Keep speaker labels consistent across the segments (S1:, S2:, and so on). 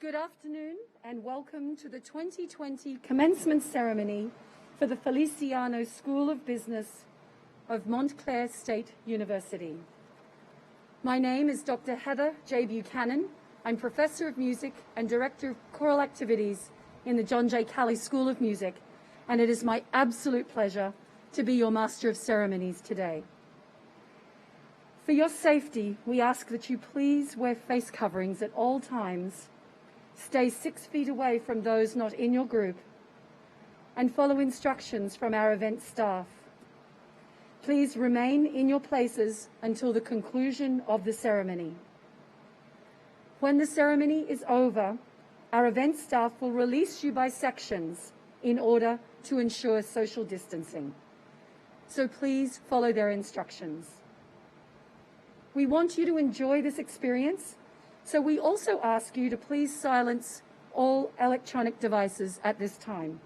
S1: Good afternoon and welcome to the 2020 commencement ceremony for the Feliciano School of Business of Montclair State University. My name is Dr. Heather J. Buchanan. I'm Professor of Music and Director of Choral Activities in the John J. Kelly School of Music, and it is my absolute pleasure to be your Master of Ceremonies today. For your safety, we ask that you please wear face coverings at all times, stay 6 feet away from those not in your group, and follow instructions from our event staff. Please remain in your places until the conclusion of the ceremony. When the ceremony is over, our event staff will release you by sections in order to ensure social distancing. So please follow their instructions. We want you to enjoy this experience, so we also ask you to please silence all electronic devices at this time.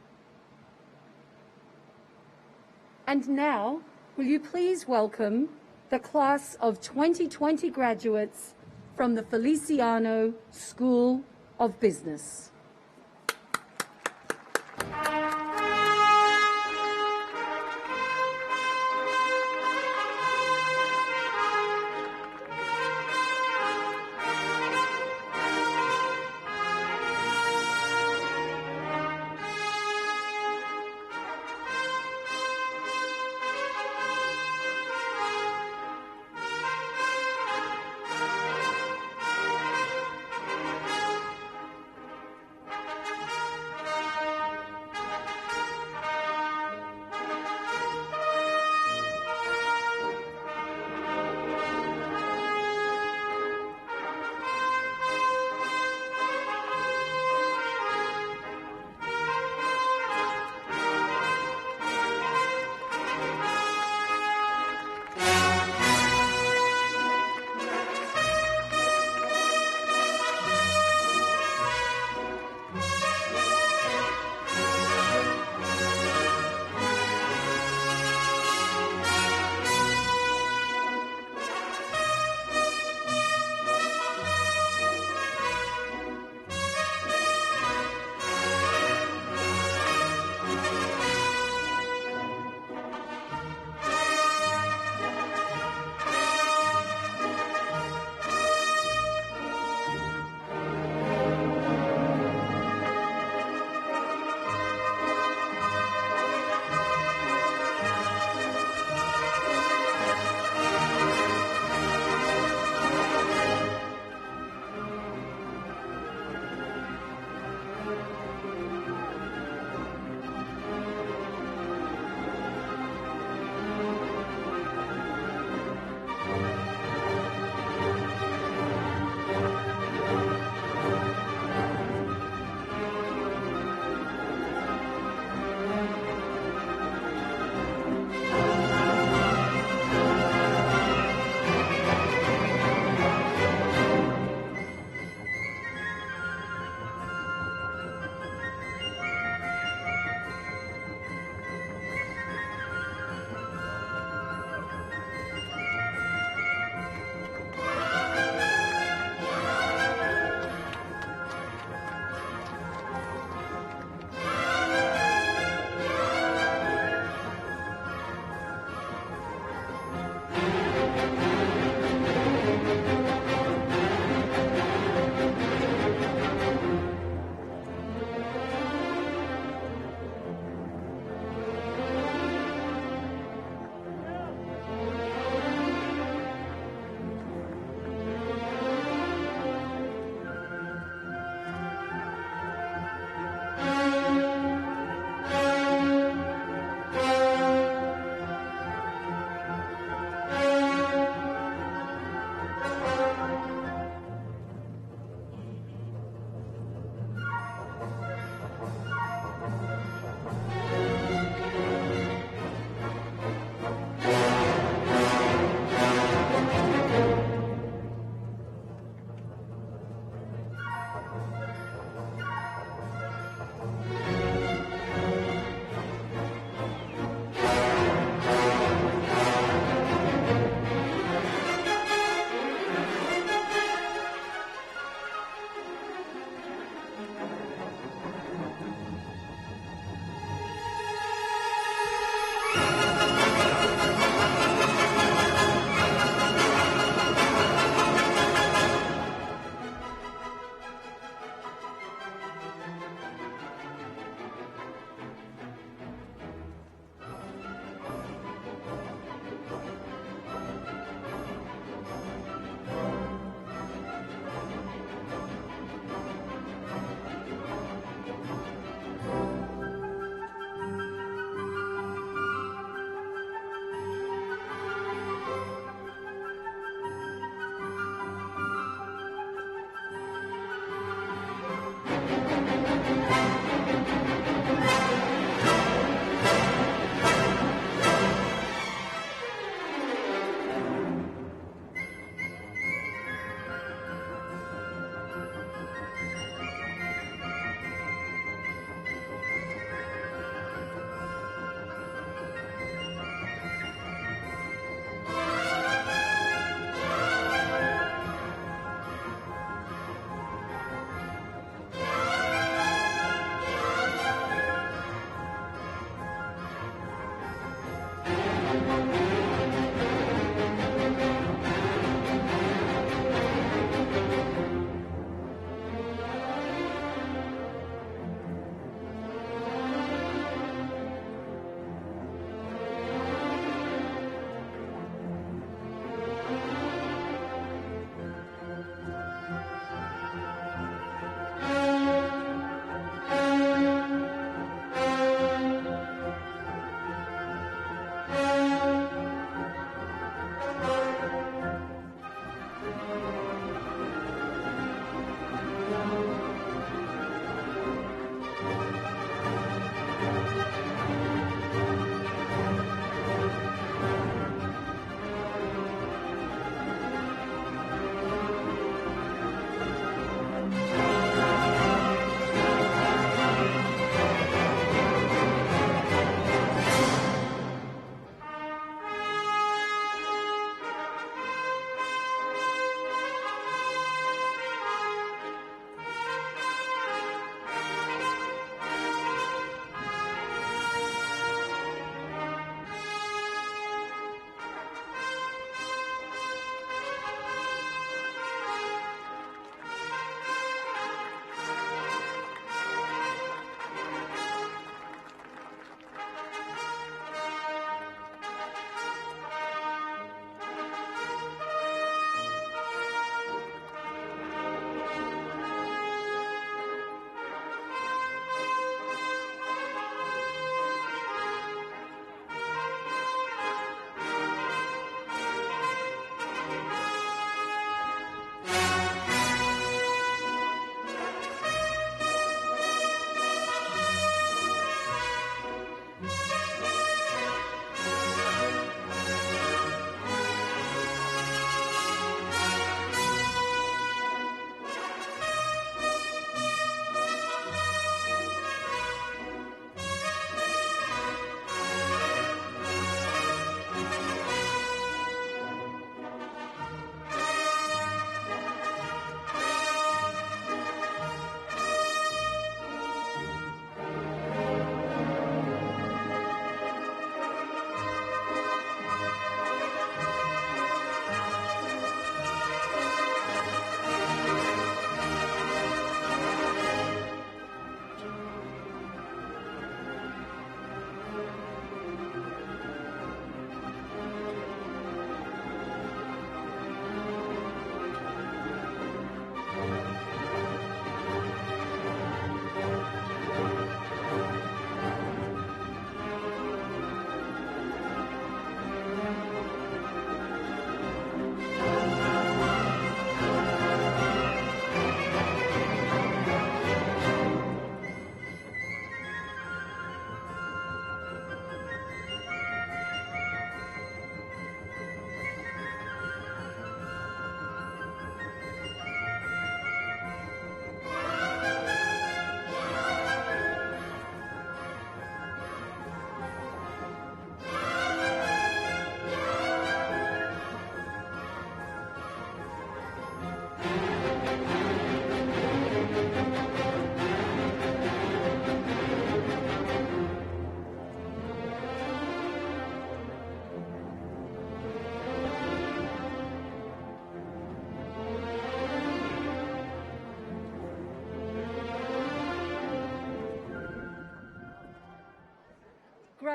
S1: And now, will you please welcome the class of 2020 graduates from the Feliciano School of Business.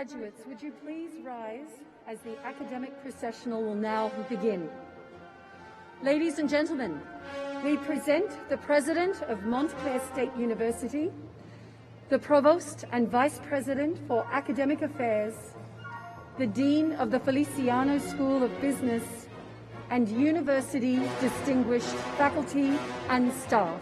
S1: Graduates, would you please rise as the academic processional will now begin. Ladies and gentlemen, we present the President of Montclair State University, the Provost and Vice President for Academic Affairs, the Dean of the Feliciano School of Business, and University distinguished faculty and staff.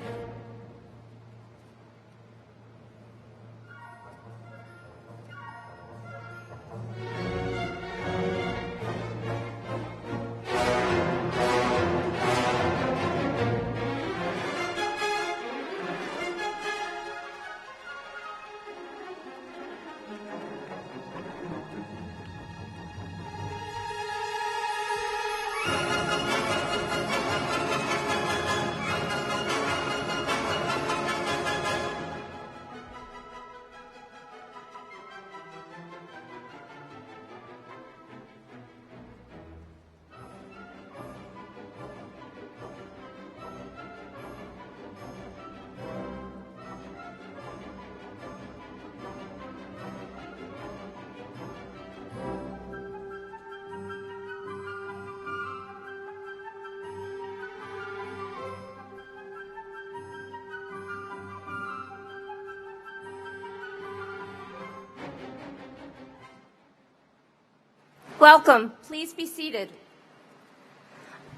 S2: Welcome. Please be seated.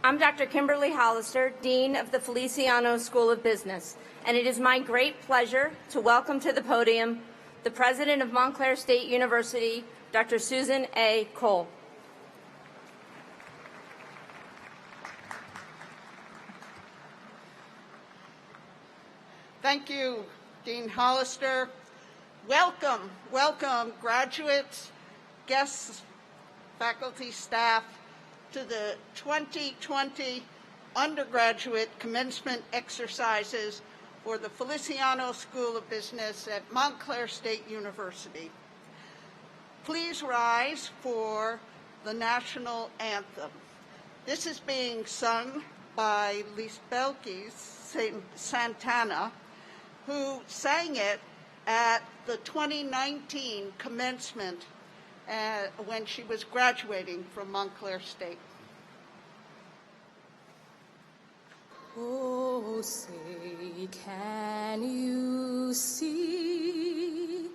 S2: I'm Dr. Kimberly Hollister, Dean of the Feliciano School of Business, and it is my great pleasure to welcome to the podium the President of Montclair State University, Dr. Susan A. Cole.
S3: Thank you, Dean Hollister. Welcome, welcome, graduates, guests, faculty, staff, to the 2020 undergraduate commencement exercises for the Feliciano School of Business at Montclair State University. Please rise for the national anthem. This is being sung by Lisbelkis Santana, who sang it at the 2019 commencement when she was graduating from Montclair State.
S4: Oh, say, can you see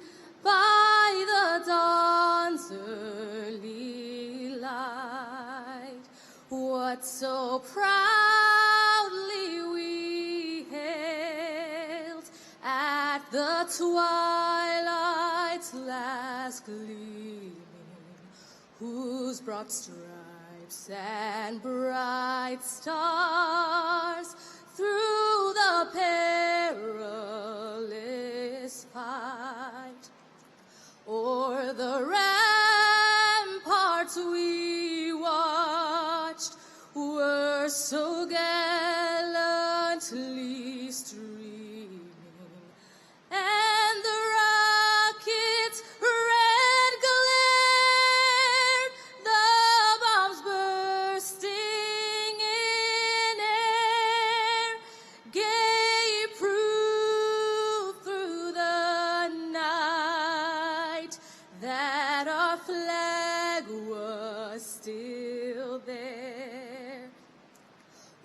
S4: by the dawn's early light what so proudly we hailed at the twilight's last gleaming, whose broad stripes and bright stars through the perilous fight o'er the ramparts we watched were so gallantly streaming, and the rockets' red glare, the bombs bursting in air, gave proof through the night that our flag was still there.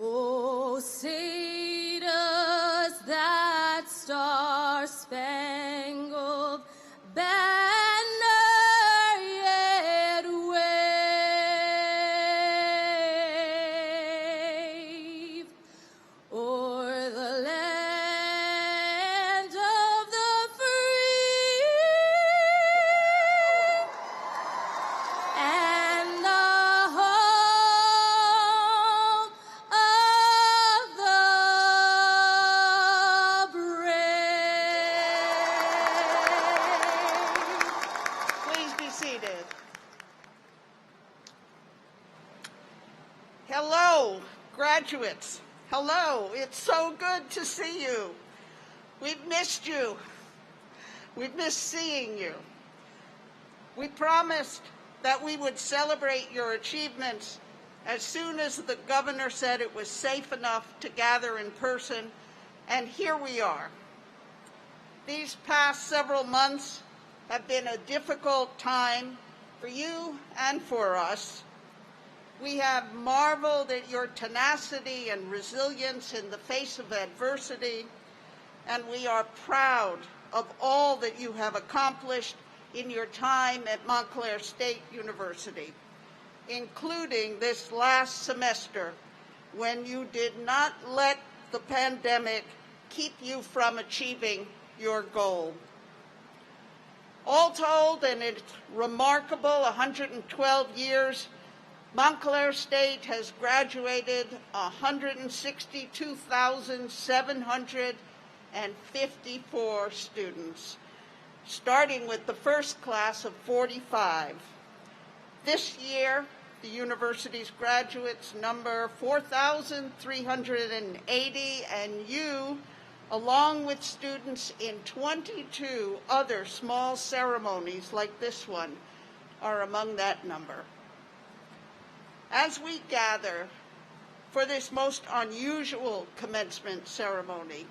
S4: Oh, say does that star-spangled banner yet wave o'er the land of the free and the home of the brave.
S3: Please be seated. Hello, graduates. Hello, it's so good to see you. We've missed you. We've missed seeing you. We promised that we would celebrate your achievements as soon as the governor said it was safe enough to gather in person, and here we are. These past several months have been a difficult time for you and for us. We have marveled at your tenacity and resilience in the face of adversity, and we are proud of all that you have accomplished in your time at Montclair State University, including this last semester when you did not let the pandemic keep you from achieving your goal. All told, in its remarkable 112 years, Montclair State has graduated 162,754 students, starting with the first class of 45. This year, the university's graduates number 4,380, and you, along with students in 22 other small ceremonies like this one, are among that number. As we gather for this most unusual commencement ceremony,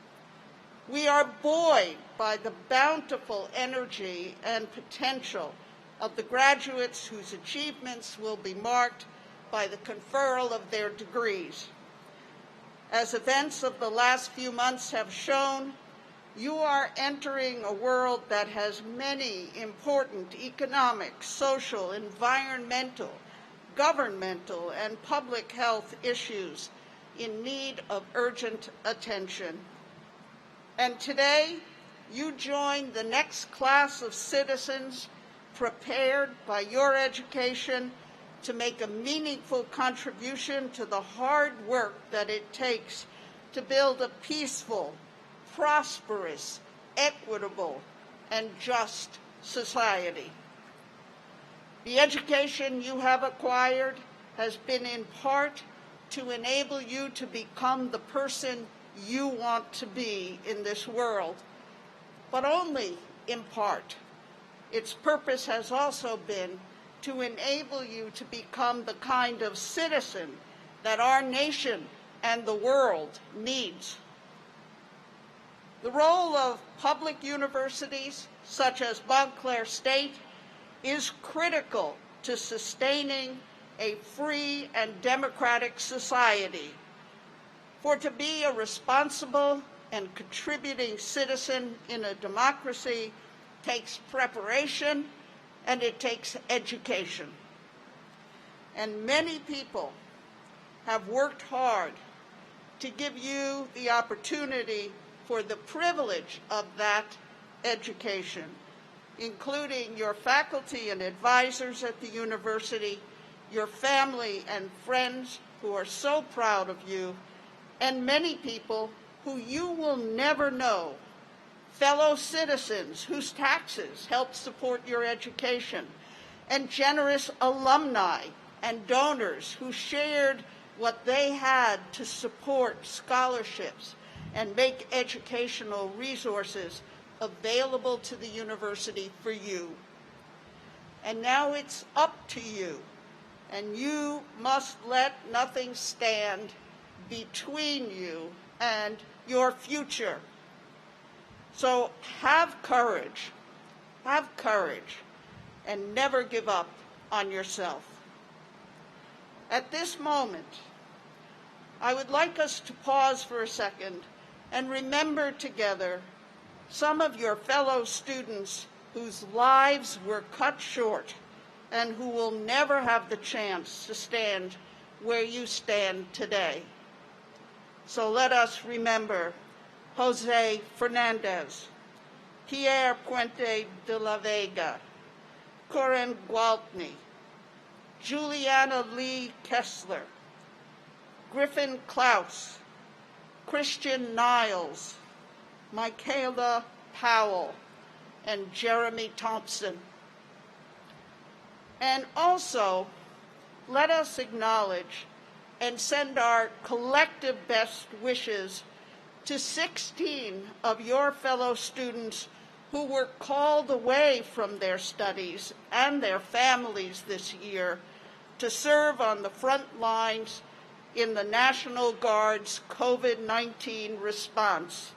S3: we are buoyed by the bountiful energy and potential of the graduates whose achievements will be marked by the conferral of their degrees. As events of the last few months have shown, you are entering a world that has many important economic, social, environmental, governmental, and public health issues in need of urgent attention. And today, you join the next class of citizens prepared by your education to make a meaningful contribution to the hard work that it takes to build a peaceful, prosperous, equitable, and just society. The education you have acquired has been in part to enable you to become the person you want to be in this world, but only in part. Its purpose has also been to enable you to become the kind of citizen that our nation and the world needs. The role of public universities, such as Montclair State, is critical to sustaining a free and democratic society. For to be a responsible and contributing citizen in a democracy takes preparation and it takes education. And many people have worked hard to give you the opportunity for the privilege of that education, including your faculty and advisors at the university, your family and friends who are so proud of you, and many people who you will never know, fellow citizens whose taxes help support your education, and generous alumni and donors who shared what they had to support scholarships and make educational resources available to the university for you. And now it's up to you, and you must let nothing stand between you and your future. So have courage, and never give up on yourself. At this moment, I would like us to pause for a second and remember together some of your fellow students whose lives were cut short and who will never have the chance to stand where you stand today. So let us remember Jose Fernandez, Pierre Puente de la Vega, Corinne Gwaltney, Juliana Lee Kessler, Griffin Klaus, Christian Niles, Michaela Powell, and Jeremy Thompson. And also, let us acknowledge and send our collective best wishes to 16 of your fellow students who were called away from their studies and their families this year to serve on the front lines in the National Guard's COVID-19 response,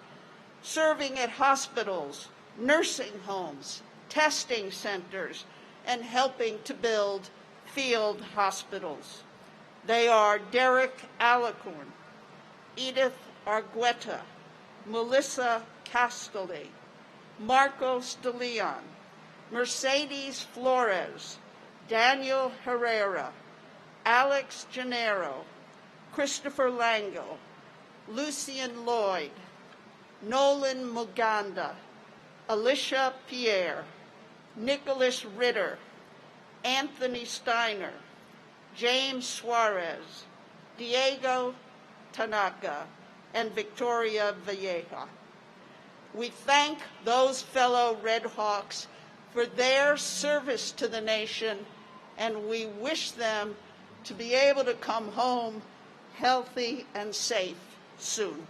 S3: serving at hospitals, nursing homes, testing centers, and helping to build field hospitals. They are Derek Alicorn, Edith Argueta, Melissa Castelli, Marcos de Leon, Mercedes Flores, Daniel Herrera, Alex Gennaro, Christopher Lango, Lucian Lloyd, Nolan Muganda, Alicia Pierre, Nicholas Ritter, Anthony Steiner, James Suarez, Diego Tanaka, and Victoria Valleja. We thank those fellow Red Hawks for their service to the nation, and we wish them to be able to come home healthy and safe soon.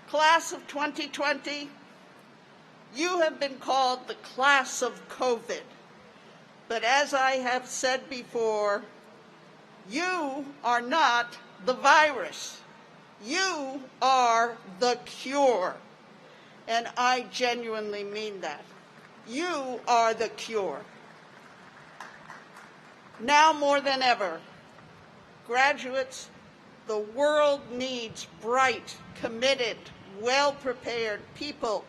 S3: Class of 2020, you have been called the class of COVID. But as I have said before, you are not the virus. You are the cure. And I genuinely mean that. You are the cure. Now more than ever, graduates, the world needs bright, committed, well-prepared people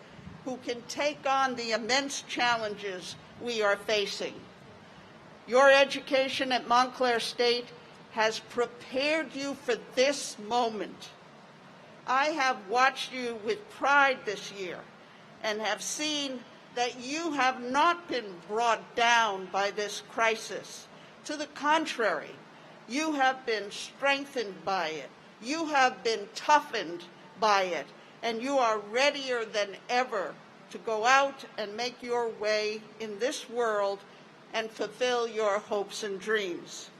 S3: who can take on the immense challenges we are facing. Your education at Montclair State has prepared you for this moment. I have watched you with pride this year and have seen that you have not been brought down by this crisis. To the contrary, you have been strengthened by it. You have been toughened by it, and you are readier than ever to go out and make your way in this world and fulfill your hopes and dreams.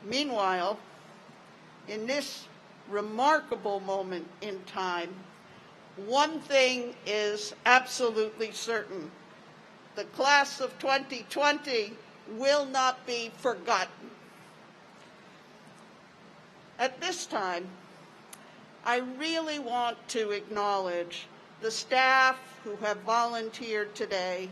S3: Meanwhile, in this remarkable moment in time, one thing is absolutely certain. The class of 2020 will not be forgotten. At this time, I really want to acknowledge the staff who have volunteered today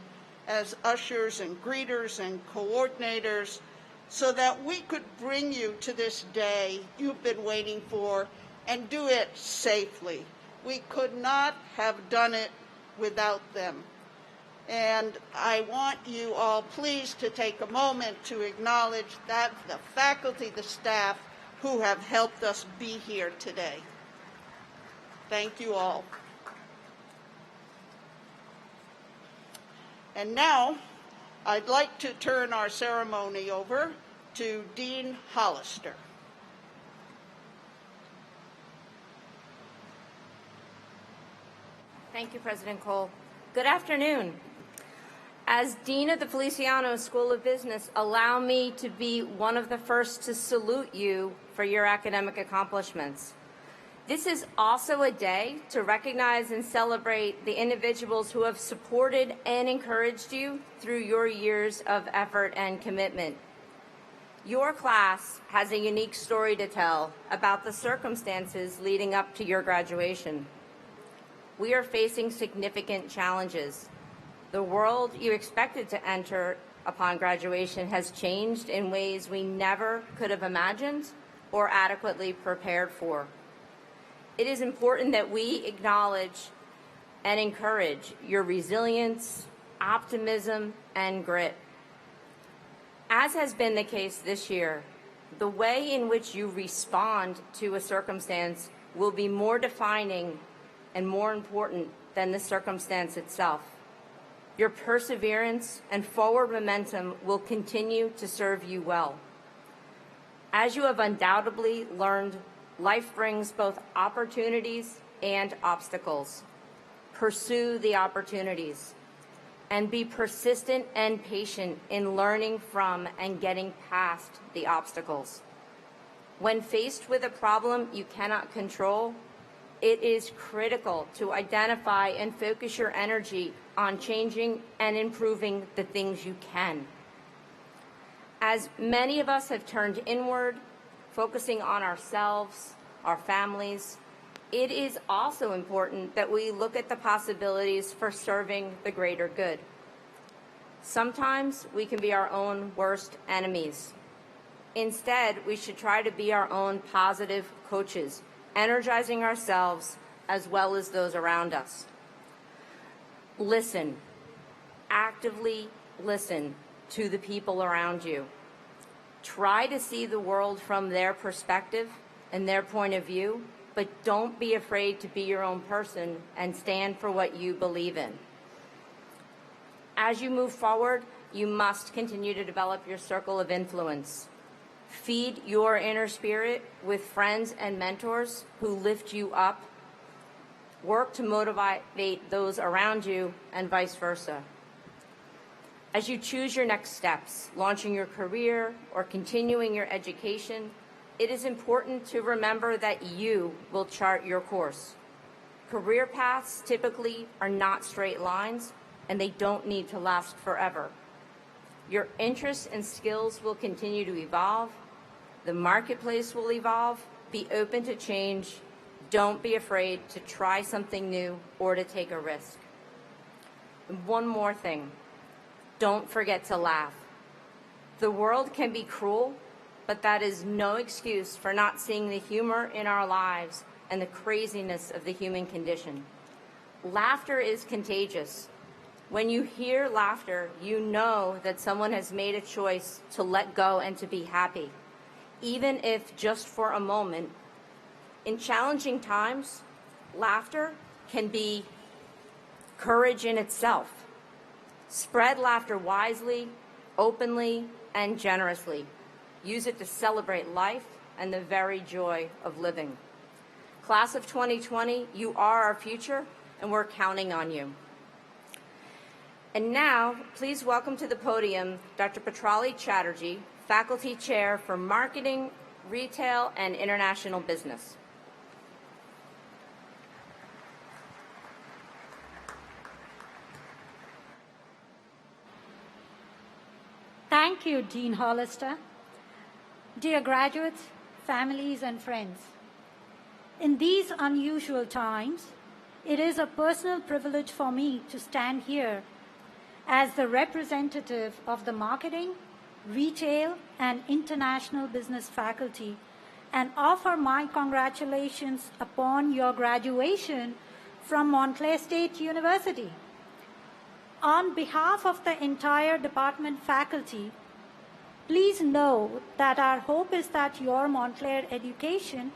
S3: as ushers and greeters and coordinators so that we could bring you to this day you've been waiting for and do it safely. We could not have done it without them. And I want you all please to take a moment to acknowledge that the faculty, the staff who have helped us be here today. Thank you all. And now, I'd like to turn our ceremony over to Dean Hollister.
S2: Thank you, President Cole. Good afternoon. As Dean of the Feliciano School of Business, allow me to be one of the first to salute you for your academic accomplishments. This is also a day to recognize and celebrate the individuals who have supported and encouraged you through your years of effort and commitment. Your class has a unique story to tell about the circumstances leading up to your graduation. We are facing significant challenges. The world you expected to enter upon graduation has changed in ways we never could have imagined or adequately prepared for. It is important that we acknowledge and encourage your resilience, optimism, and grit. As has been the case this year, the way in which you respond to a circumstance will be more defining and more important than the circumstance itself. Your perseverance and forward momentum will continue to serve you well. As you have undoubtedly learned, life brings both opportunities and obstacles. Pursue the opportunities and be persistent and patient in learning from and getting past the obstacles. When faced with a problem you cannot control, it is critical to identify and focus your energy on changing and improving the things you can. As many of us have turned inward, focusing on ourselves, our families, it is also important that we look at the possibilities for serving the greater good. Sometimes we can be our own worst enemies. Instead, we should try to be our own positive coaches, energizing ourselves as well as those around us. Listen, actively listen to the people around you. Try to see the world from their perspective and their point of view, but don't be afraid to be your own person and stand for what you believe in. As you move forward, you must continue to develop your circle of influence. Feed your inner spirit with friends and mentors who lift you up. Work to motivate those around you and vice versa. As you choose your next steps, launching your career or continuing your education, it is important to remember that you will chart your course. Career paths typically are not straight lines, and they don't need to last forever. Your interests and skills will continue to evolve. The marketplace will evolve. Be open to change. Don't be afraid to try something new or to take a risk. And one more thing. Don't forget to laugh. The world can be cruel, but that is no excuse for not seeing the humor in our lives and the craziness of the human condition. Laughter is contagious. When you hear laughter, you know that someone has made a choice to let go and to be happy, even if just for a moment. In challenging times, laughter can be courage in itself. Spread laughter wisely, openly, and generously. Use it to celebrate life and the very joy of living. Class of 2020, you are our future, and we're counting on you. And now, please welcome to the podium Dr. Patrali Chatterjee, Faculty Chair for Marketing, Retail, and International Business.
S5: Thank you, Dean Hollister. Dear graduates, families, and friends, in these unusual times, it is a personal privilege for me to stand here as the representative of the Marketing, Retail, and International Business faculty and offer my congratulations upon your graduation from Montclair State University. On behalf of the entire department faculty, please know that our hope is that your Montclair education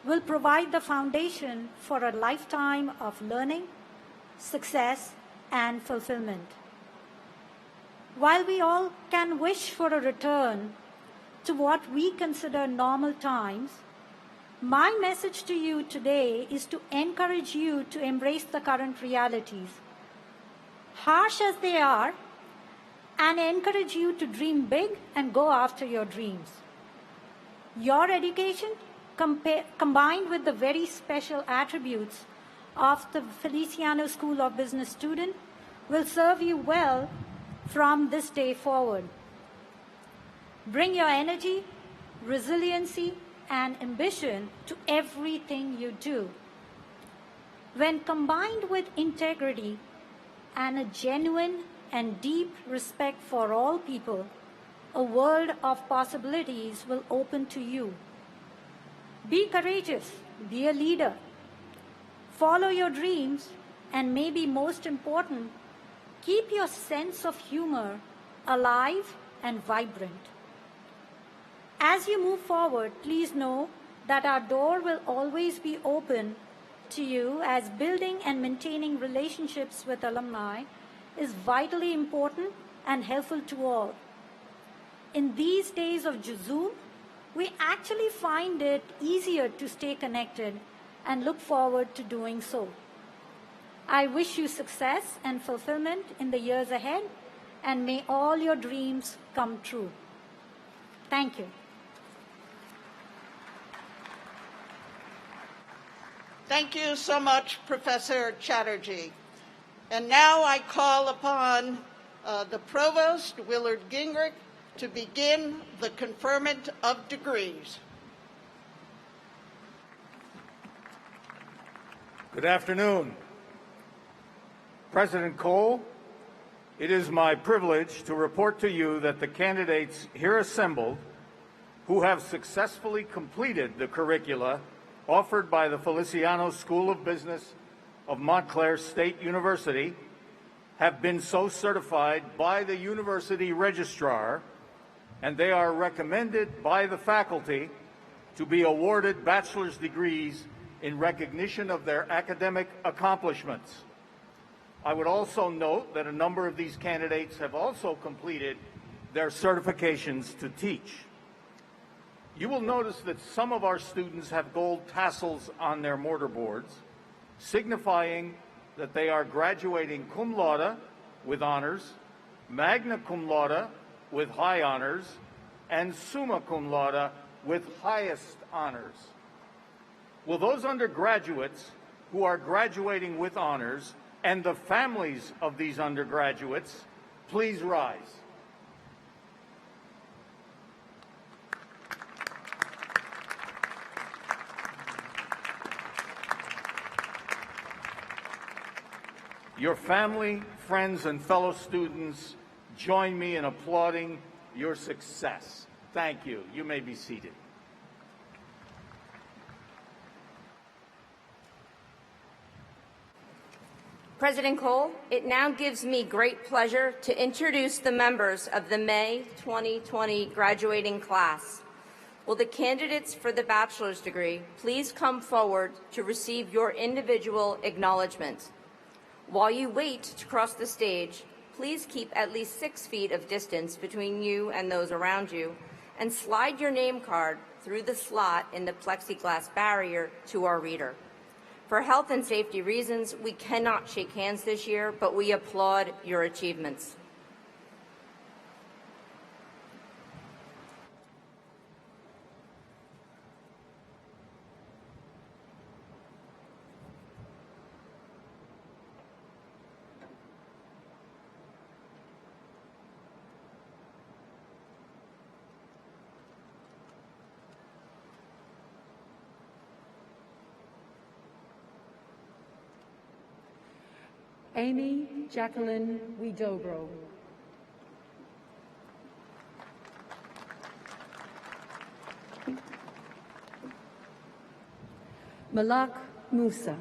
S5: will provide the foundation for a lifetime of learning, success, and fulfillment. While we all can wish for a return to what we consider normal times, my message to you today is to encourage you to embrace the current realities, harsh as they are, and encourage you to dream big and go after your dreams. Your education, combined with the very special attributes of the Feliciano School of Business student, will serve you well from this day forward. Bring your energy, resiliency, and ambition to everything you do. When combined with integrity and a genuine and deep respect for all people, a world of possibilities will open to you. Be courageous, be a leader, follow your dreams, and maybe most important, keep your sense of humor alive and vibrant. As you move forward, please know that our door will always be open to you, as building and maintaining relationships with alumni is vitally important and helpful to all. In these days of Zoom, we actually find it easier to stay connected and look forward to doing so. I wish you success and fulfillment in the years ahead, and may all your dreams come true. Thank you.
S3: Thank you so much, Professor Chatterjee. And now I call upon the Provost, Willard Gingrich, to begin the conferment of degrees.
S6: Good afternoon. President Cole, it is my privilege to report to you that the candidates here assembled who have successfully completed the curricula offered by the Feliciano School of Business of Montclair State University have been so certified by the university registrar, and they are recommended by the faculty to be awarded bachelor's degrees in recognition of their academic accomplishments. I would also note that a number of these candidates have also completed their certifications to teach. You will notice that some of our students have gold tassels on their mortarboards, signifying that they are graduating cum laude with honors, magna cum laude with high honors, and summa cum laude with highest honors. Will those undergraduates who are graduating with honors and the families of these undergraduates please rise? Your family, friends, and fellow students join me in applauding your success. Thank you. You may be seated.
S2: President Cole, it now gives me great pleasure to introduce the members of the May 2020 graduating class. Will the candidates for the bachelor's degree please come forward to receive your individual acknowledgement? While you wait to cross the stage, please keep at least 6 feet of distance between you and those around you, and slide your name card through the slot in the plexiglass barrier to our reader. For health and safety reasons, we cannot shake hands this year, but we applaud your achievements.
S1: Amy Jacqueline Widobro. Malak Musa.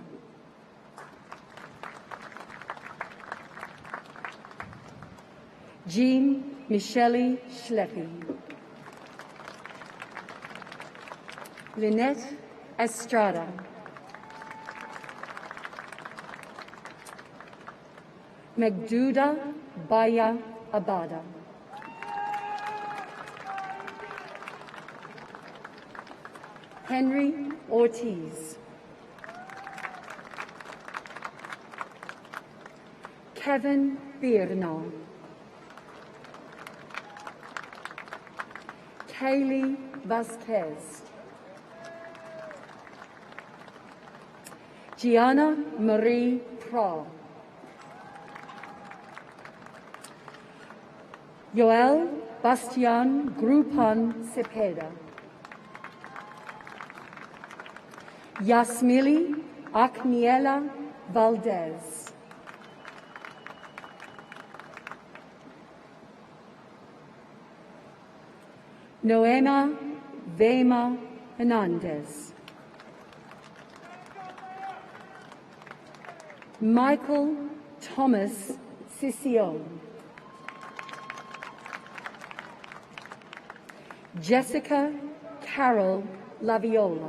S1: Jean Michele Schleppi. Lynette Estrada. Megduda Baya Abada. Henry Ortiz. Kevin Birnall. Kaylee Vasquez. Gianna Marie Prahl. Joel Bastian Grupan Cepeda. Yasmili Akniela Valdez. Noema Vema Hernandez. Michael Thomas Sission. Jessica Carol Laviola.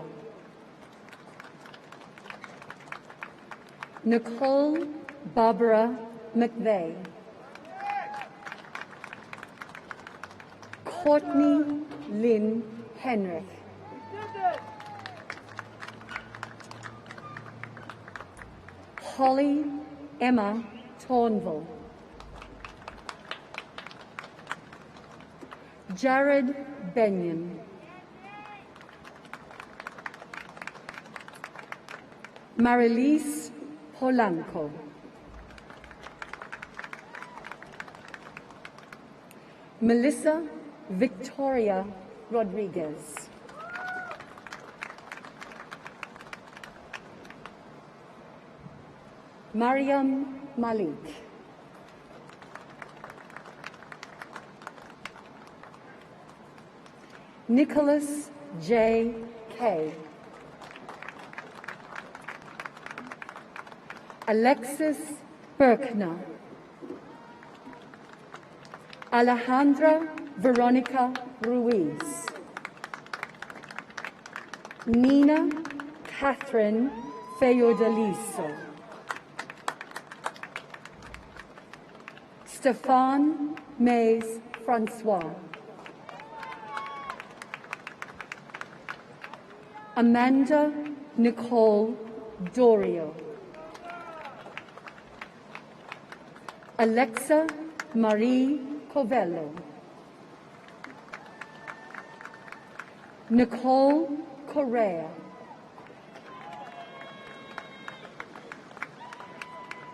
S1: Nicole Barbara McVeigh. Courtney Lynn Henrich. Holly Emma Tornville. Jared Benyon. Marilise Polanco. Melissa Victoria Rodriguez. Mariam Malik. Nicholas J. Kay. Alexis Berkner. Alejandra Veronica Ruiz. Nina Catherine Feodaliso. Stefan Mays Francois. Amanda Nicole Dorio. Alexa Marie Covello. Nicole Correa.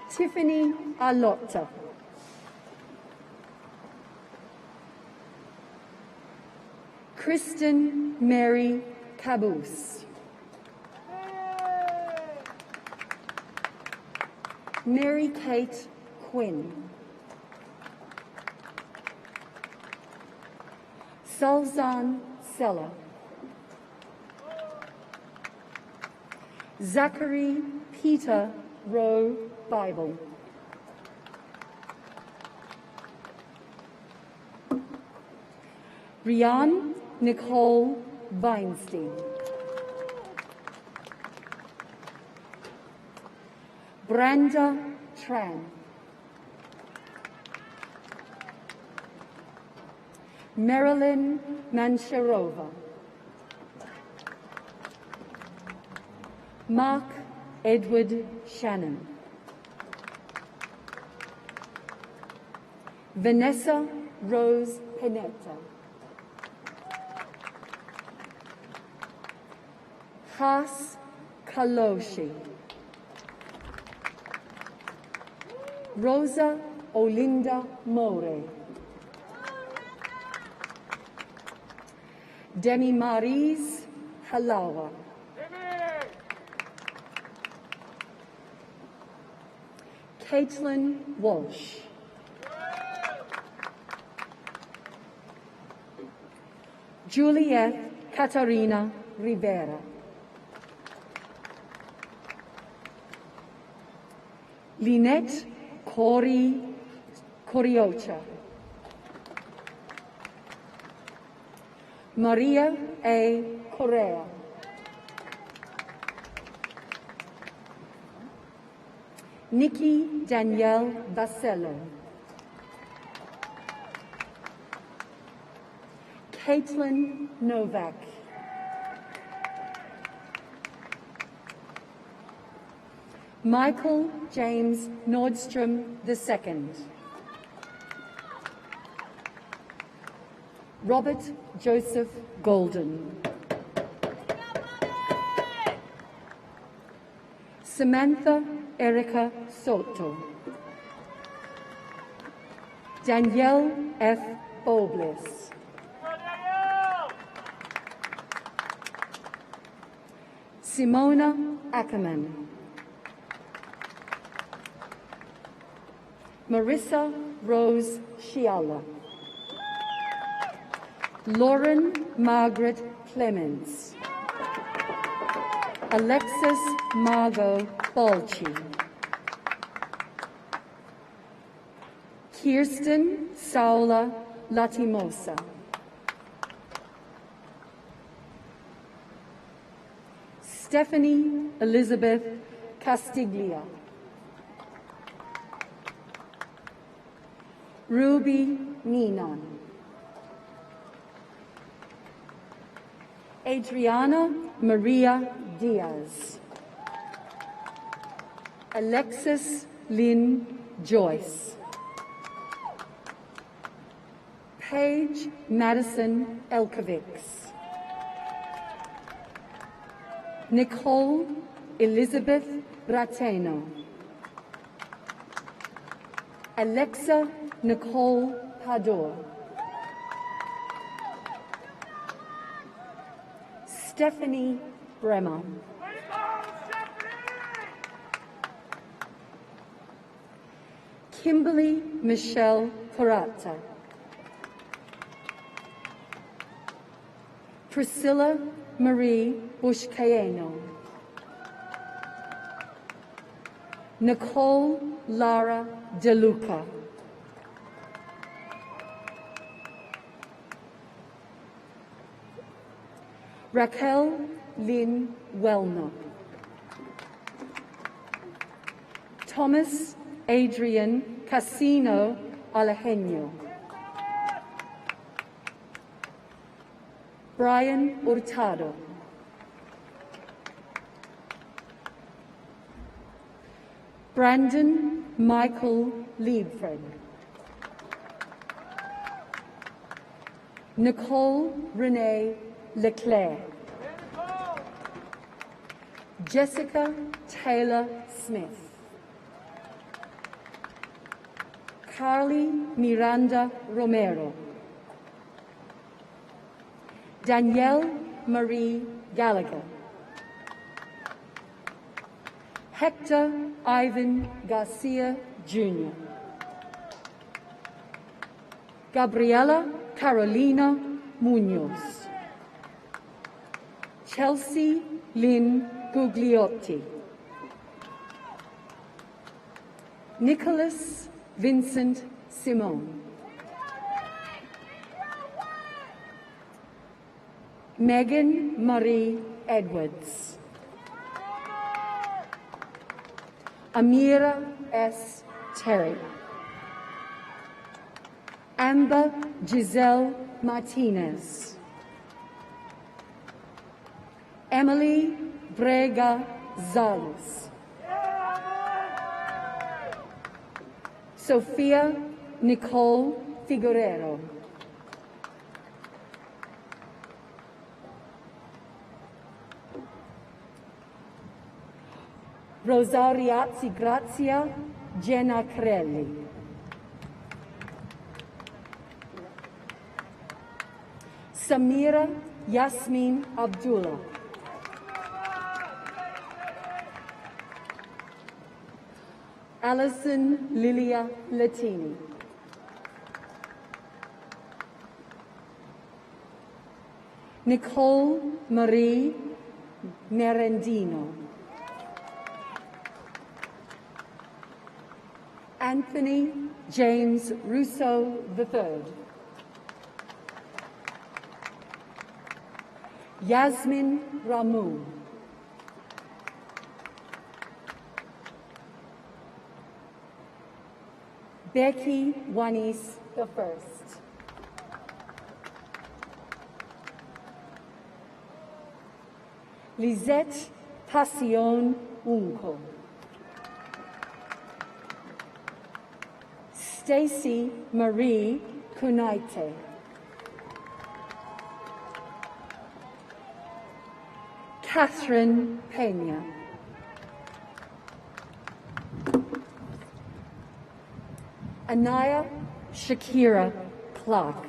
S1: Tiffany Alotta. Kristen Mary Caboose. Mary Kate Quinn. Salzan Sella. Zachary Peter Rowe Bible. Rian Nicole Weinstein. Brenda Tran. Marilyn Mansharova. Mark Edward Shannon. Vanessa Rose Pinetta. Haas Kaloshi. Rosa Olinda More. Demi Maries Halawa. Caitlin Walsh. Juliet Katarina Rivera. Lynette Coriocha. Maria A. Correa. Nikki Danielle Basello. Caitlin Novak. Michael James Nordstrom II. Robert Joseph Golden. Samantha Erica Soto. Danielle F. Bobliss. Simona Ackerman. Marissa Rose Scialla. Lauren Margaret Clements. Alexis Margot Balchi. Kirsten Saula Latimosa. Stephanie Elizabeth Castiglia. Ruby Ninan. Adriana Maria Diaz. Alexis Lynn Joyce. Paige Madison Elkovics. Nicole Elizabeth Brateno. Alexa Nicole Pador. Stephanie Bremer. Kimberly Michelle Porata. Priscilla Marie Bushcayeno. Nicole Lara DeLuca. Raquel Lynn Wellner. Thomas Adrian Casino Alejeno. Brian Hurtado. Brandon Michael Liebfried. Nicole Renee Leclerc. Jessica Taylor Smith. Carly Miranda Romero. Danielle Marie Gallagher. Hector Ivan Garcia Jr. Gabriela Carolina Munoz. Chelsea Lynn Gugliotti. Nicholas Vincent Simone. Megan Marie Edwards. Amira S. Terry. Amber Giselle Martinez. Emily Brega Zales. Sophia Nicole Figuerero. Rosariazzi Grazia Genacrelli. Samira Yasmin Abdullah. Alison Lilia Latini. Nicole Marie Merendino. Anthony James Russo III. Yasmin Ramu. Becky Wanis the First. Lisette Passion Unco. Stacy Marie Kunaite. Catherine Pena. Anaya Shakira Clark.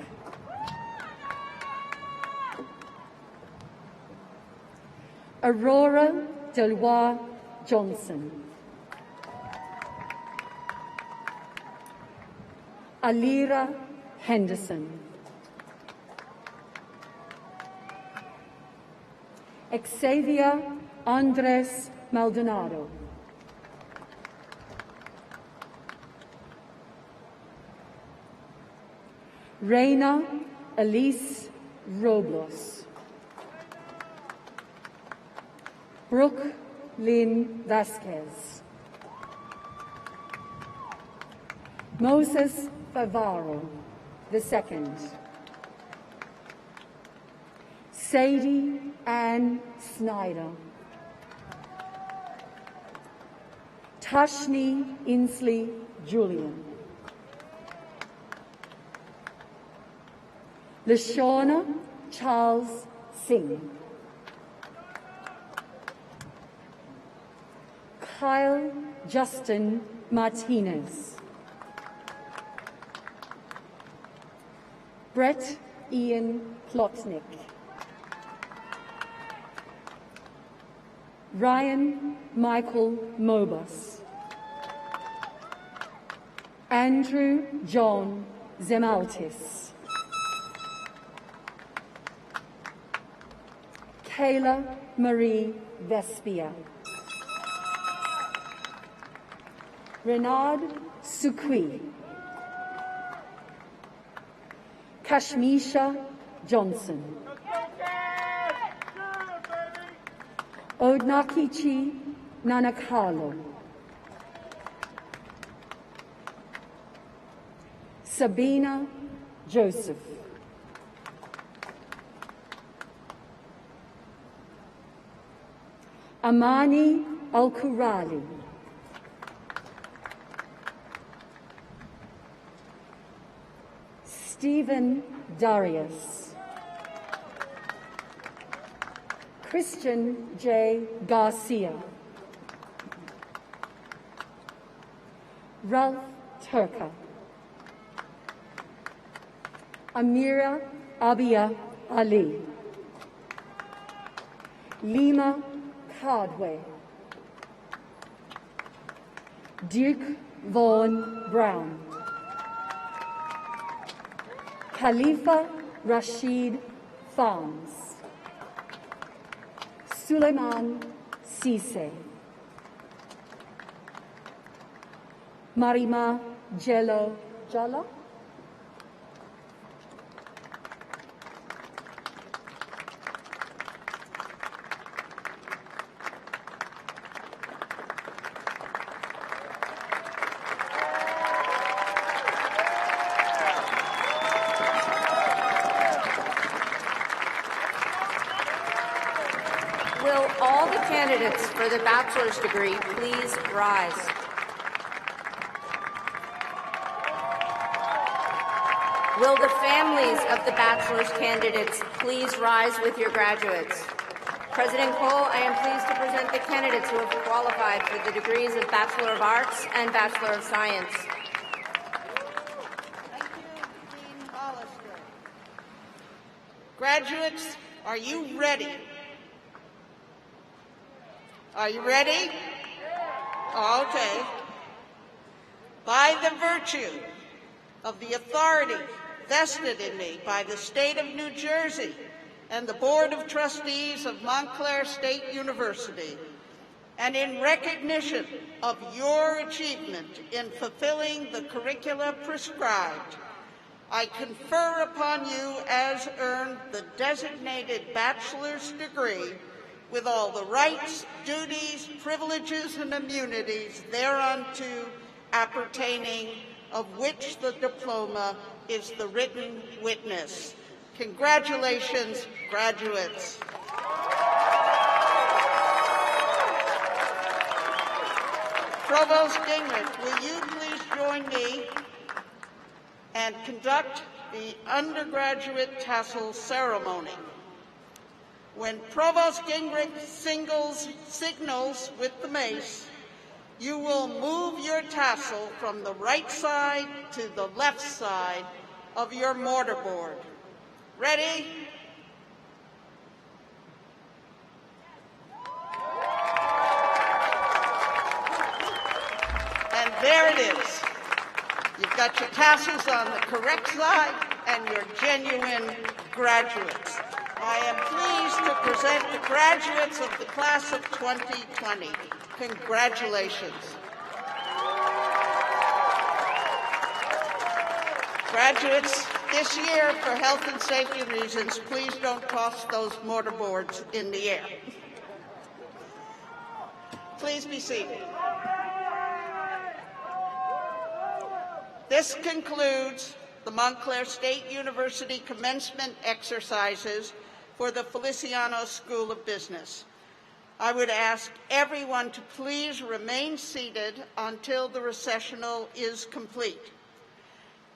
S1: Aurora Delois Johnson. Alira Henderson. Xavier Andres Maldonado. Reina Elise Robles. Brooke Lynn Vasquez. Moses Favaro II. Sadie Ann Snyder. Tashni Inslee Julian. Lashawna Charles Singh. Kyle Justin Martinez. Brett Ian Plotnick. Ryan Michael Mobus. Andrew John Zemaltis. Kayla Marie Vespia. Renard Sukui. Kashmisha Johnson. Odnakichi Nanakalo. Sabina Joseph. Amani Al-Kurali. Stephen Darius. Christian J. Garcia. Ralph Turka. Amira Abia Ali. Lima Cardway. Duke Vaughan Brown. Khalifa Rashid Farms. Suleiman Sise. Marima Jello Jala.
S2: Will all the candidates for the bachelor's degree please rise? Will the families of the bachelor's candidates please rise with your graduates? President Cole, I am pleased to present the candidates who have qualified for the degrees of Bachelor of Arts and Bachelor of Science.
S3: Thank you, Dean Hollister. Graduates, are you ready? Are you ready? Okay. By the virtue of the authority vested in me by the State of New Jersey and the Board of Trustees of Montclair State University, and in recognition of your achievement in fulfilling the curricula prescribed, I confer upon you as earned the designated bachelor's degree with all the rights, duties, privileges, and immunities thereunto appertaining, of which the diploma is the written witness. Congratulations, graduates. Provost Gingrich, will you please join me and conduct the undergraduate tassel ceremony? When Provost Gingrich signals with the mace, you will move your tassel from the right side to the left side of your mortarboard. Ready? And there it is. You've got your tassels on the correct side and you're genuine graduates. I am pleased to present the graduates of the class of 2020. Congratulations. Graduates, this year, for health and safety reasons, please don't toss those mortarboards in the air. Please be seated. This concludes the Montclair State University commencement exercises for the Feliciano School of Business. I would ask everyone to please remain seated until the recessional is complete.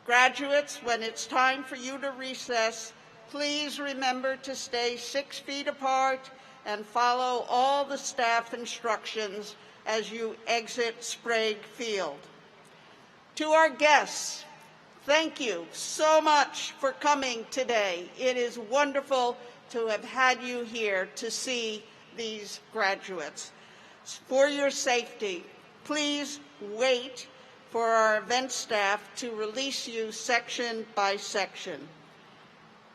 S3: Graduates, when it's time for you to recess, please remember to stay 6 feet apart and follow all the staff instructions as you exit Sprague Field. To our guests, thank you so much for coming today. It is wonderful to have had you here to see these graduates. For your safety, please wait for our event staff to release you section by section.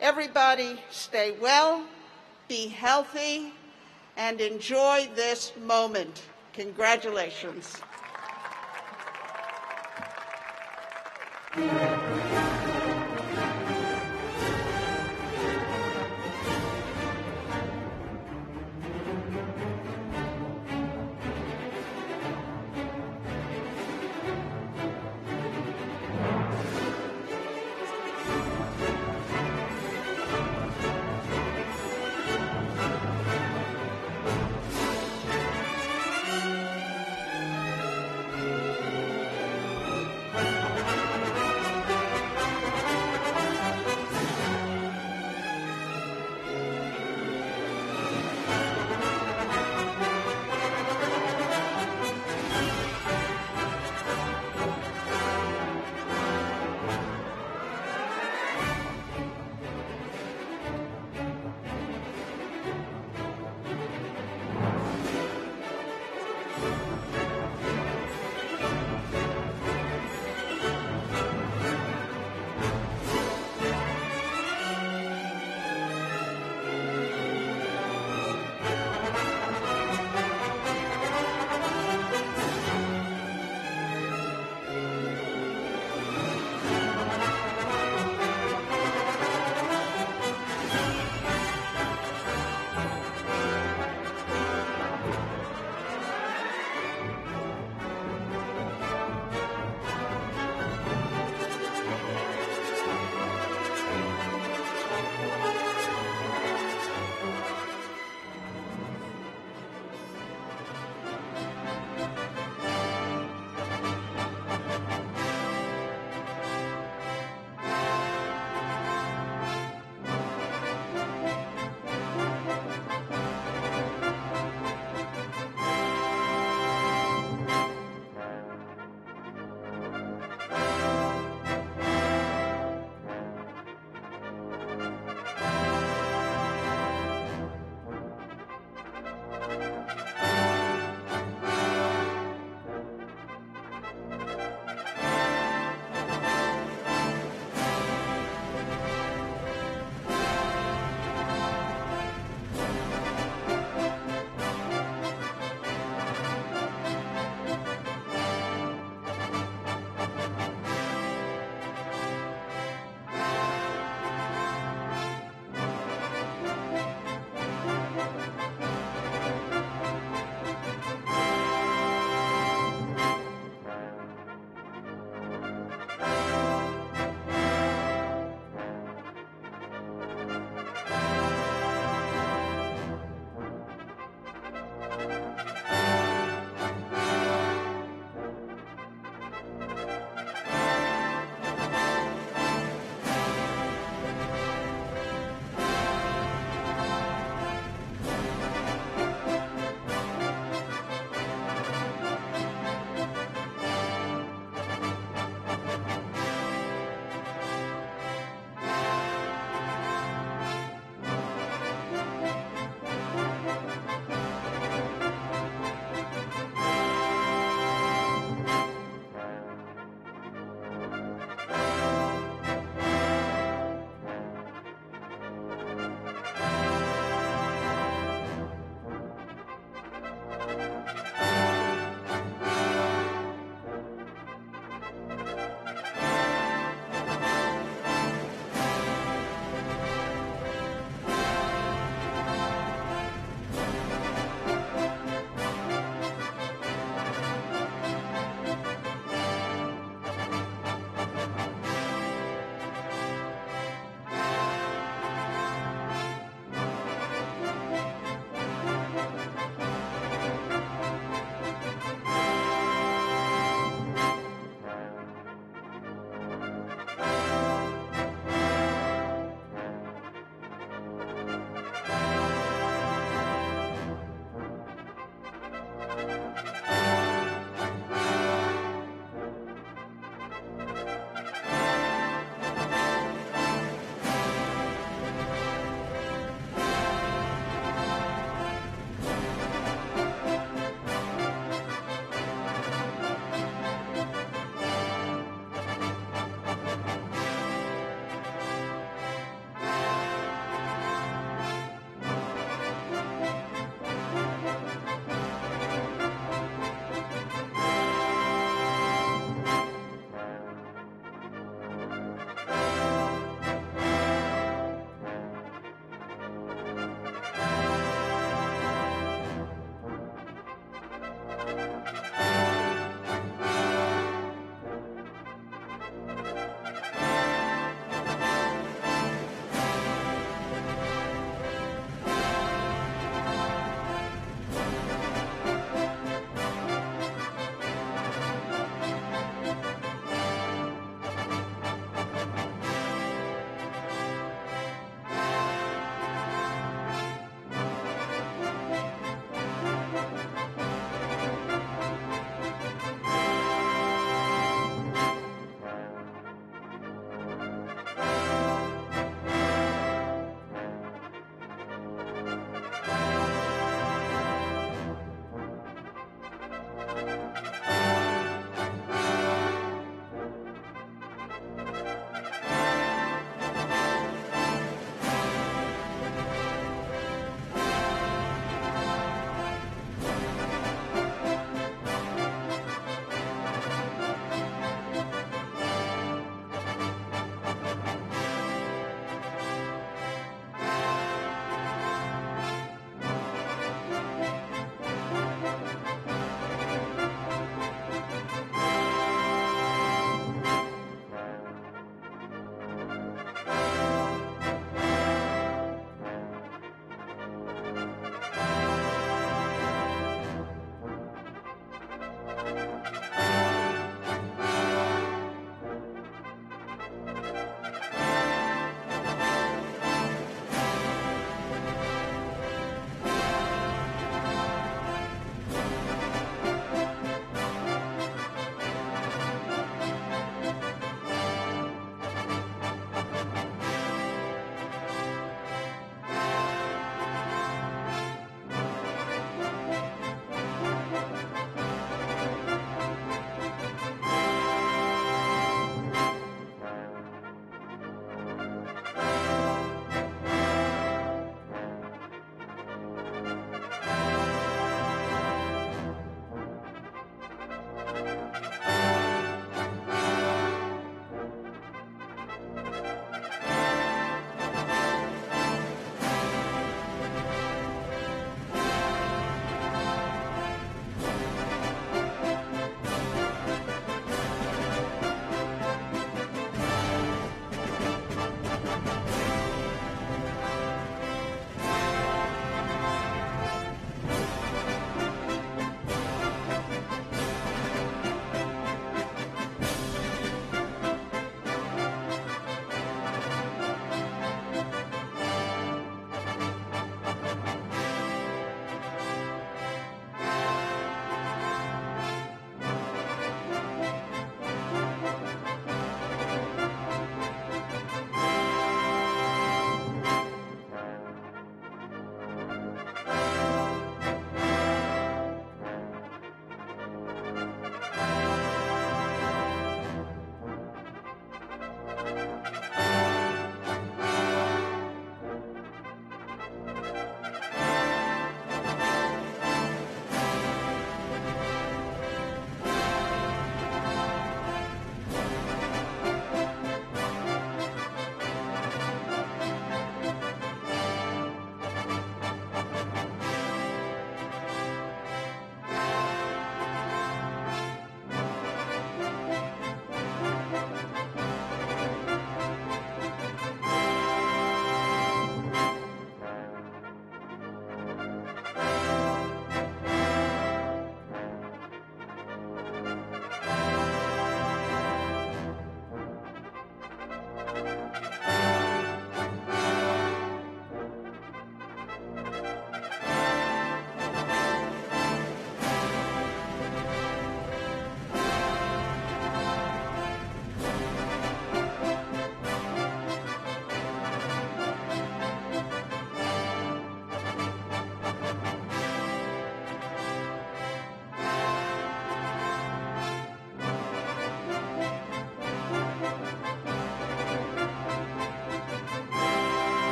S3: Everybody stay well, be healthy, and enjoy this moment. Congratulations.